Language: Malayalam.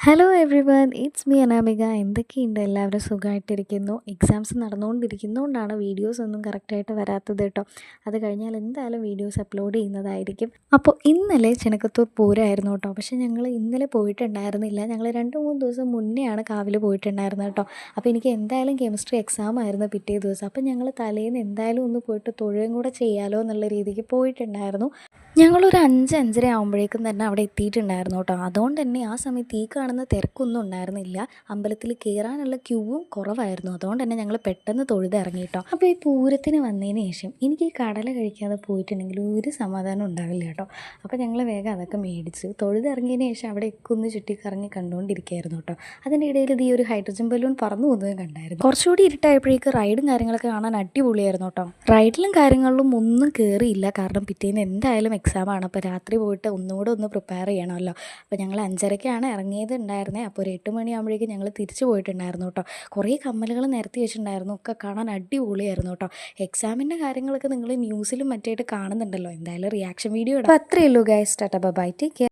Hello every one, it's me Anamika. എന്തൊക്കെയുണ്ട്? എല്ലാവരും സുഖമായിട്ടിരിക്കുന്നു. എക്സാംസ് നടന്നുകൊണ്ടിരിക്കുന്നതുകൊണ്ടാണ് വീഡിയോസ് ഒന്നും കറക്റ്റായിട്ട് വരാത്തത് കേട്ടോ. അത് കഴിഞ്ഞാൽ എന്തായാലും വീഡിയോസ് അപ്ലോഡ് ചെയ്യുന്നതായിരിക്കും. അപ്പോൾ ഇന്നലെ ചെനക്കത്തൂർ പൂരമായിരുന്നു കേട്ടോ. പക്ഷേ ഞങ്ങൾ ഇന്നലെ പോയിട്ടുണ്ടായിരുന്നില്ല. ഞങ്ങൾ 2-3 ദിവസം മുന്നെയാണ് കാവിൽ പോയിട്ടുണ്ടായിരുന്നത് കേട്ടോ. അപ്പോൾ എനിക്ക് എന്തായാലും കെമിസ്ട്രി എക്സാം ആയിരുന്നു പിറ്റേ ദിവസം. അപ്പോൾ ഞങ്ങൾ തലേന്ന് എന്തായാലും ഒന്ന് പോയിട്ട് തൊഴുകയും കൂടെ ചെയ്യാമല്ലോ എന്നുള്ള രീതിക്ക് പോയിട്ടുണ്ടായിരുന്നു. ഞങ്ങളൊരു 5-5:30 ആകുമ്പോഴേക്കും തന്നെ അവിടെ എത്തിയിട്ടുണ്ടായിരുന്നു കേട്ടോ. അതുകൊണ്ട് തന്നെ ആ സമയത്ത് ഈ കാണുന്ന തിരക്കൊന്നും ഉണ്ടായിരുന്നില്ല. അമ്പലത്തിൽ കയറാനുള്ള ക്യൂവും കുറവായിരുന്നു. അതുകൊണ്ട് തന്നെ ഞങ്ങൾ പെട്ടെന്ന് തൊഴുതിറങ്ങി കേട്ടോ. അപ്പോൾ ഈ പൂരത്തിന് വന്നതിന് ശേഷം എനിക്ക് ഈ കടല കഴിക്കാതെ പോയിട്ടുണ്ടെങ്കിൽ ഒരു സമാധാനം ഉണ്ടാവില്ല കേട്ടോ. അപ്പോൾ ഞങ്ങൾ വേഗം അതൊക്കെ മേടിച്ച് തൊഴുതിറങ്ങിയതിന് ശേഷം അവിടെയൊക്കെ ഒന്ന് ചുറ്റിക്കറങ്ങി കണ്ടുകൊണ്ടിരിക്കുകയായിരുന്നു കേട്ടോ. അതിൻ്റെ ഇടയിൽ ഈ ഒരു ഹൈഡ്രജൻ ബലൂൺ പറന്നു പോകുന്നത് കണ്ടായിരുന്നു. കുറച്ചുകൂടി ഇരുട്ടായപ്പോഴേക്ക് റൈഡും കാര്യങ്ങളൊക്കെ കാണാൻ അടിപൊളിയായിരുന്നു കേട്ടോ. റൈഡിലും കാര്യങ്ങളിലും ഒന്നും കയറിയില്ല, കാരണം പിറ്റേന്ന് എന്തായാലും എക്സാമാണ്. അപ്പോൾ രാത്രി പോയിട്ട് ഒന്നുകൂടെ ഒന്ന് പ്രിപ്പയർ ചെയ്യണമല്ലോ. അപ്പോൾ ഞങ്ങൾ 5:30-ക്കാണ് ഇറങ്ങിയതുണ്ടായിരുന്നത്. അപ്പോൾ ഒരു 8 മണിയാകുമ്പോഴേക്കും ഞങ്ങൾ തിരിച്ചു പോയിട്ടുണ്ടായിരുന്നു കേട്ടോ. കുറേ കമ്മലുകൾ നിരത്തി വെച്ചിട്ടുണ്ടായിരുന്നു, ഒക്കെ കാണാൻ അടിപൊളിയായിരുന്നു കേട്ടോ. എക്സാമിൻ്റെ കാര്യങ്ങളൊക്കെ നിങ്ങൾ ന്യൂസിലും മറ്റായിട്ട് കാണുന്നുണ്ടല്ലോ. എന്തായാലും റിയാക്ഷൻ വീഡിയോ ഇടാം. അപ്പോൾ അത്രയേ ഉള്ളൂ guys. Tata bye, take care.